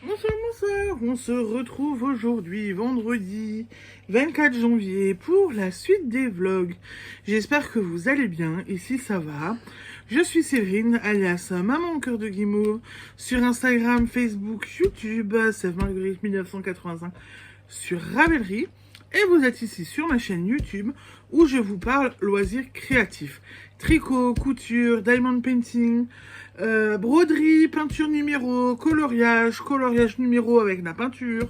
Bonsoir, bonsoir, on se retrouve aujourd'hui, vendredi 24 janvier, pour la suite des vlogs. J'espère que vous allez bien, ici ça va. Je suis Séverine, alias Maman au cœur de guimauve, sur Instagram, Facebook, YouTube, Sève Marguerite 1985, sur Ravelry. Et vous êtes ici sur ma chaîne YouTube, où je vous parle loisirs créatifs. Tricot, couture, diamond painting, broderie, peinture numéro, coloriage numéro avec la peinture,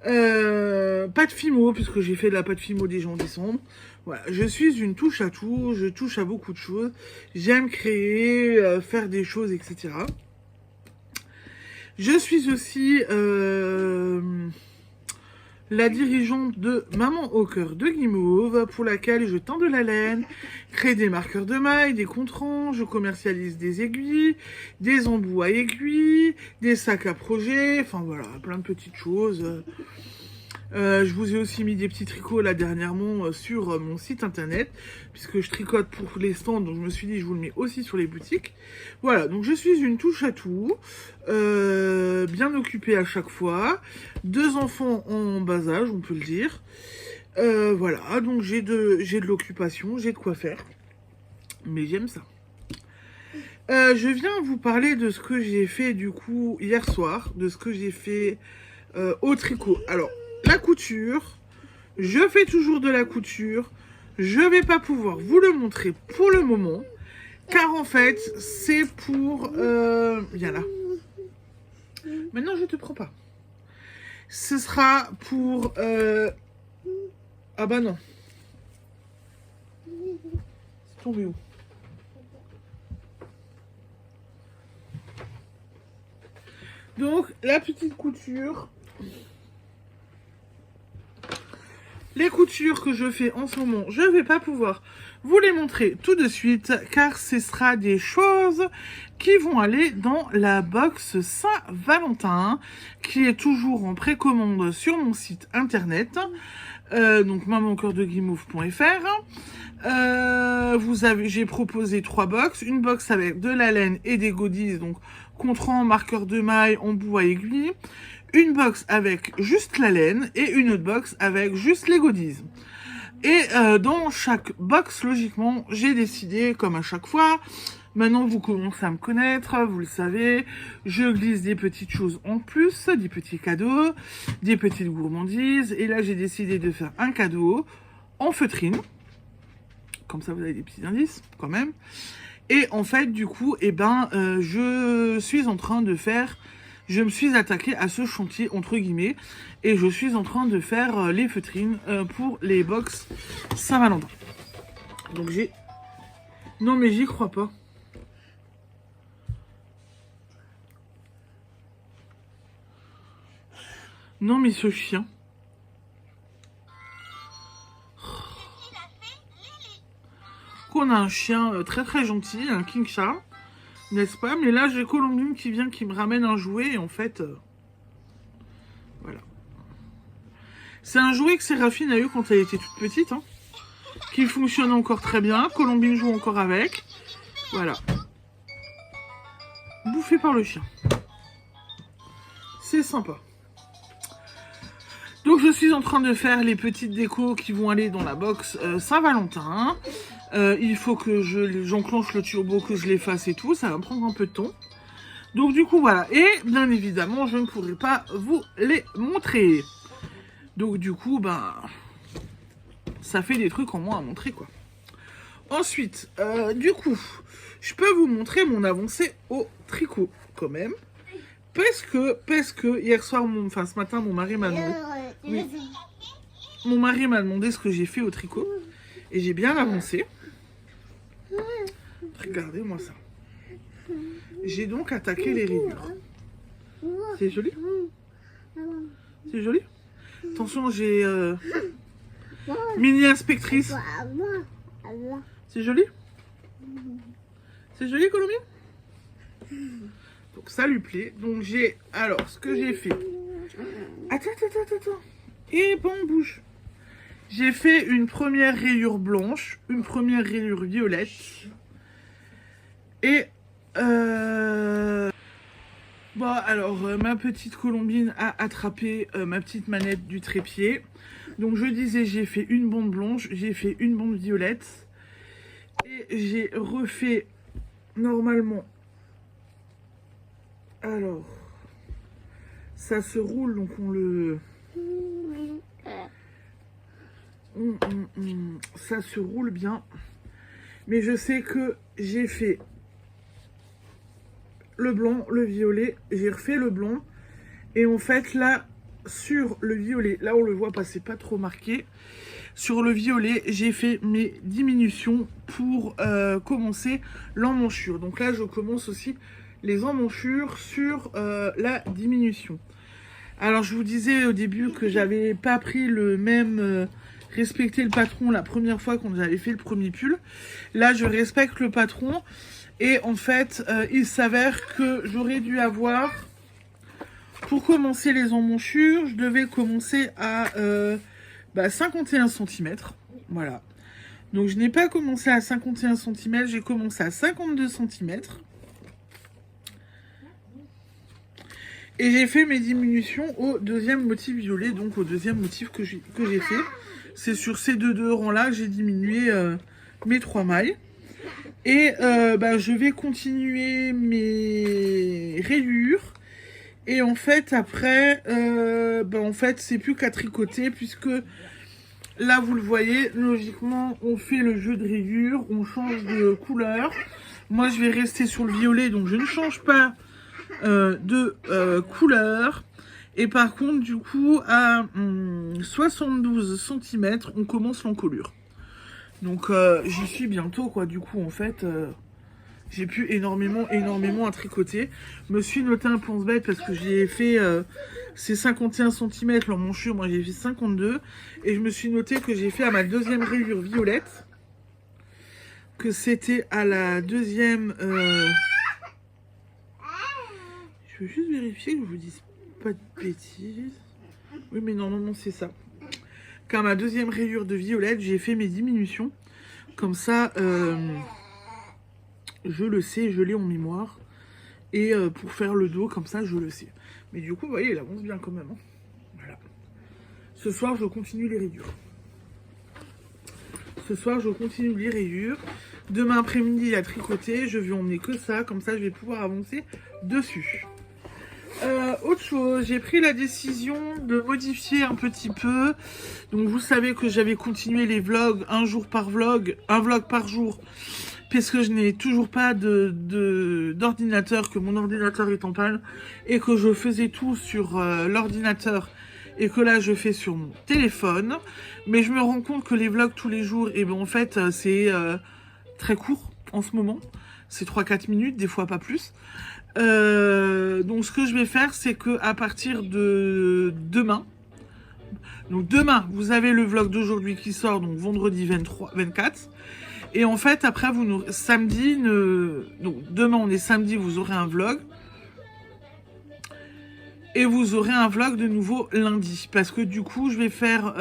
pâte Fimo, puisque j'ai fait de la pâte Fimo déjà en décembre. Voilà, je suis une touche à tout, je touche à beaucoup de choses. J'aime créer, faire des choses, etc. Je suis aussi la dirigeante de Maman au cœur de guimauve, pour laquelle je teins de la laine, crée des marqueurs de mailles, des contrants, je commercialise des aiguilles, des embouts à aiguilles, des sacs à projet, enfin voilà, plein de petites choses. Je vous ai aussi mis des petits tricots là dernièrement sur mon site internet, puisque je tricote pour les stands, donc je me suis dit je vous le mets aussi sur les boutiques. Voilà, donc je suis une touche à tout, bien occupée à chaque fois, 2 enfants en bas âge, on peut le dire. Voilà, donc j'ai de l'occupation, j'ai de quoi faire, mais j'aime ça. Je viens vous parler de ce que j'ai fait du coup hier soir, de ce que j'ai fait au tricot. Alors, la couture, je fais toujours de la couture, je vais pas pouvoir vous le montrer pour le moment, car en fait, c'est pour... viens là. Maintenant, je te prends pas. Ce sera pour... Ah bah non. C'est tombé où? Donc, la petite couture... Les coutures que je fais en ce moment, je ne vais pas pouvoir vous les montrer tout de suite, car ce sera des choses qui vont aller dans la box Saint-Valentin, qui est toujours en précommande sur mon site internet, donc mamancoeurdeguimauve.fr. J'ai proposé 3 box, une box avec de la laine et des goodies, donc contrants, marqueurs de mailles, embout à aiguille, une box avec juste la laine et une autre box avec juste les goodies. Et dans chaque box, logiquement, j'ai décidé, comme à chaque fois, maintenant vous commencez à me connaître, vous le savez, je glisse des petites choses en plus, des petits cadeaux, des petites gourmandises, et là j'ai décidé de faire un cadeau en feutrine, comme ça vous avez des petits indices quand même. Et en fait, du coup, je suis en train de faire... Je me suis attaquée à ce chantier, entre guillemets, et je suis en train de faire les feutrines pour les box Saint-Valentin. Donc j'ai... Non mais j'y crois pas. Non mais ce chien... On a un chien très très gentil, un King Charles, n'est-ce pas? Mais là j'ai Colombine qui vient, qui me ramène un jouet, et en fait... voilà. C'est un jouet que Séraphine a eu quand elle était toute petite, hein, qui fonctionne encore très bien. Colombine joue encore avec. Voilà. Bouffé par le chien. C'est sympa. Donc je suis en train de faire les petites décos qui vont aller dans la box Saint-Valentin. Il faut que j'enclenche le turbo, que je les fasse et tout. Ça va me prendre un peu de temps. Donc du coup voilà. Et bien évidemment, je ne pourrai pas vous les montrer. Donc du coup, ça fait des trucs en moins à montrer, quoi. Ensuite, du coup, je peux vous montrer mon avancée au tricot, quand même. Parce que hier soir, ce matin, mon mari m'a demandé... Oui, mon mari m'a demandé ce que j'ai fait au tricot. Et j'ai bien avancé. Regardez-moi ça. J'ai donc attaqué les rayures. C'est joli? C'est joli? Attention, j'ai... mini inspectrice. C'est joli? C'est joli, Colombine? Donc ça lui plaît. Donc j'ai... Alors, ce que j'ai fait... Attends. Et bon, bouge. J'ai fait une première rayure blanche, une première rayure violette. Et... Bon, alors, ma petite Colombine a attrapé ma petite manette du trépied. Donc, je disais, j'ai fait une bande blanche, j'ai fait une bande violette. Et j'ai refait, normalement... Alors, ça se roule, donc on le... Ça se roule bien. Mais je sais que j'ai fait le blanc, le violet, j'ai refait le blanc. Et en fait, là, sur le violet, là on le voit pas, c'est pas trop marqué. Sur le violet, j'ai fait mes diminutions pour commencer l'emmanchure. Donc là, je commence aussi les emmanchures sur la diminution. Alors, je vous disais au début que j'avais pas pris le même... respecter le patron la première fois quand j'avais fait le premier pull. Là, je respecte le patron. Et en fait, il s'avère que j'aurais dû avoir... Pour commencer les emmanchures, je devais commencer à 51 cm. Voilà. Donc, je n'ai pas commencé à 51 cm. J'ai commencé à 52 cm. Et j'ai fait mes diminutions au deuxième motif violet. Donc, au deuxième motif que j'ai fait. C'est sur ces deux rangs-là que j'ai diminué mes 3 mailles. Et je vais continuer mes rayures. Et en fait, après, c'est plus qu'à tricoter. Puisque là, vous le voyez, logiquement, on fait le jeu de rayures. On change de couleur. Moi, je vais rester sur le violet. Donc, je ne change pas de couleur. Et par contre, du coup, à 72 cm, on commence l'encolure. Donc, j'y suis bientôt, quoi. Du coup, en fait, j'ai pu énormément à tricoter. Me suis noté un pense-bête parce que j'ai fait ces 51 cm l'emmanchure. Moi, j'ai fait 52. Et je me suis noté que j'ai fait à ma deuxième rayure violette. Que c'était à la deuxième... Je veux juste vérifier que je vous dise pas de bêtises. Oui, mais normalement, c'est ça. Car ma deuxième rayure de violette, j'ai fait mes diminutions. Comme ça, je le sais, je l'ai en mémoire. Et pour faire le dos, comme ça, je le sais. Mais du coup, vous voyez, il avance bien quand même. Hein. Voilà. Ce soir, je continue les rayures. Demain après-midi, à tricoter, je vais emmener que ça. Comme ça, je vais pouvoir avancer dessus. Autre chose, j'ai pris la décision de modifier un petit peu. Donc vous savez que j'avais continué les vlogs, un vlog par jour, puisque je n'ai toujours pas d'ordinateur, que mon ordinateur est en panne, et que je faisais tout sur l'ordinateur, et que là je fais sur mon téléphone. Mais je me rends compte que les vlogs tous les jours, et en fait c'est très court en ce moment. C'est 3-4 minutes, des fois pas plus. Donc ce que je vais faire, c'est que à partir de demain, donc demain vous avez le vlog d'aujourd'hui qui sort, donc vendredi 24, et en fait après donc demain on est samedi, vous aurez un vlog, et vous aurez un vlog de nouveau lundi, parce que du coup je vais faire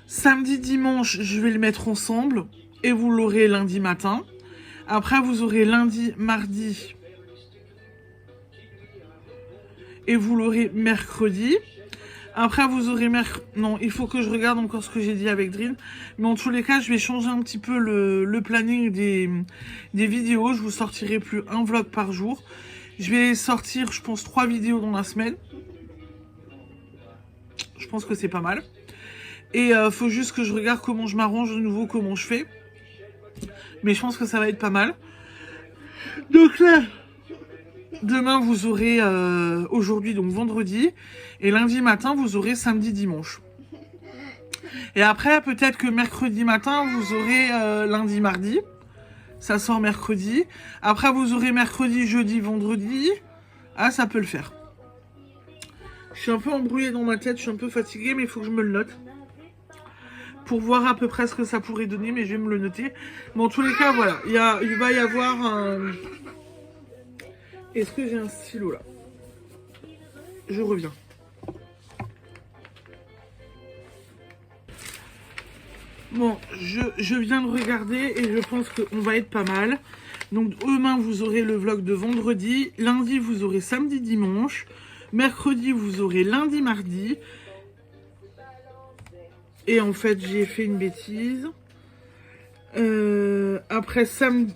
samedi, dimanche, je vais le mettre ensemble, et vous l'aurez lundi matin. Après, vous aurez lundi, mardi. Et vous l'aurez mercredi. Après, vous aurez Non, il faut que je regarde encore ce que j'ai dit avec Drin. Mais en tous les cas, je vais changer un petit peu le planning des vidéos. Je vous sortirai plus un vlog par jour. Je vais sortir, je pense, 3 vidéos dans la semaine. Je pense que c'est pas mal. Et faut juste que je regarde comment je m'arrange de nouveau, comment je fais. Mais je pense que ça va être pas mal. Donc là, demain vous aurez aujourd'hui, donc vendredi. Et lundi matin, vous aurez samedi, dimanche. Et après, peut-être que mercredi matin, vous aurez lundi, mardi. Ça sort mercredi. Après, vous aurez mercredi, jeudi, vendredi. Ah, ça peut le faire. Je suis un peu embrouillée dans ma tête, je suis un peu fatiguée, mais il faut que je me le note. Pour voir à peu près ce que ça pourrait donner, mais je vais me le noter. Mais en tous les cas, voilà. Il va y avoir un... Est-ce que j'ai un stylo là? Je reviens. Bon, je viens de regarder et je pense qu'on va être pas mal. Donc demain, vous aurez le vlog de vendredi. Lundi, vous aurez samedi, dimanche. Mercredi, vous aurez lundi, mardi. Et en fait, j'ai fait une bêtise. Après samedi...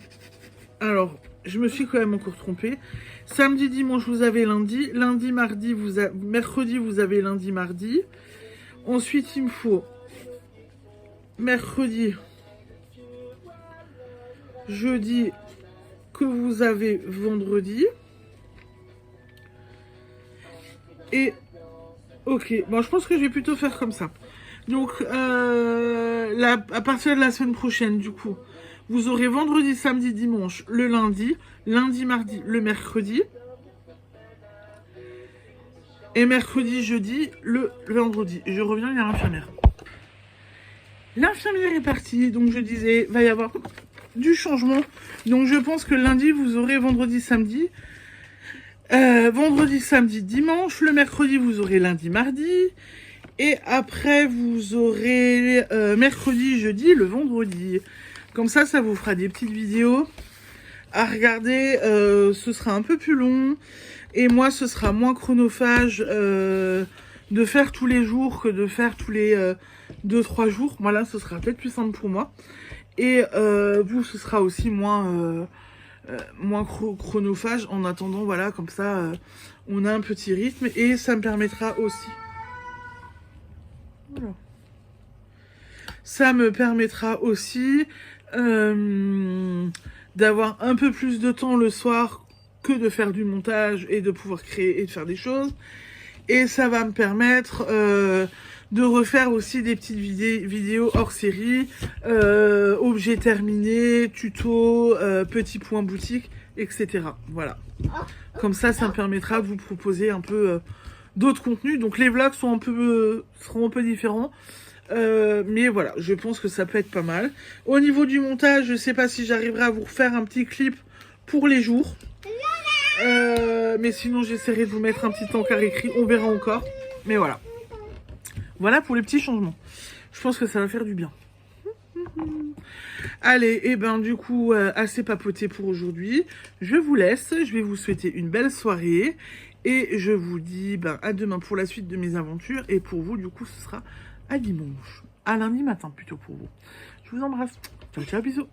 Alors, je me suis quand même encore trompée. Samedi, dimanche, vous avez lundi. Lundi, mardi, mercredi, vous avez lundi, mardi. Ensuite, il me faut mercredi, jeudi, que vous avez vendredi. Et, ok, bon, je pense que je vais plutôt faire comme ça. Donc, à partir de la semaine prochaine, du coup, vous aurez vendredi, samedi, dimanche, le lundi, lundi, mardi, le mercredi. Et mercredi, jeudi, le vendredi. Je reviens, il y a l'infirmière. L'infirmière est partie, donc je disais, va y avoir du changement. Donc je pense que lundi, vous aurez vendredi, samedi. Vendredi, samedi, dimanche. Le mercredi, vous aurez lundi, mardi. Et après, vous aurez mercredi, jeudi, le vendredi. Comme ça vous fera des petites vidéos à regarder. Ce sera un peu plus long. Et moi, ce sera moins chronophage de faire tous les jours que de faire tous les 2-3 jours. Moi, là, ce sera peut-être plus simple pour moi. Et vous, ce sera aussi moins chronophage. En attendant, voilà, comme ça, on a un petit rythme. Et ça me permettra aussi... Voilà. Ça me permettra aussi d'avoir un peu plus de temps le soir que de faire du montage et de pouvoir créer et de faire des choses. Et ça va me permettre de refaire aussi des petites vidéos hors série, objets terminés, tutos, petits points boutique, etc. Voilà. Comme ça me permettra de vous proposer un peu d'autres contenus. Donc les vlogs seront un peu différents. Mais voilà, je pense que ça peut être pas mal. Au niveau du montage, je sais pas si j'arriverai à vous refaire un petit clip pour les jours. Mais sinon, j'essaierai de vous mettre un petit encart écrit. On verra encore. Mais voilà. Voilà pour les petits changements. Je pense que ça va faire du bien. Allez, et ben du coup, assez papoté pour aujourd'hui. Je vous laisse. Je vais vous souhaiter une belle soirée. Et je vous dis à demain pour la suite de mes aventures. Et pour vous, du coup, ce sera à dimanche. À lundi matin plutôt pour vous. Je vous embrasse. Ciao, ciao, bisous.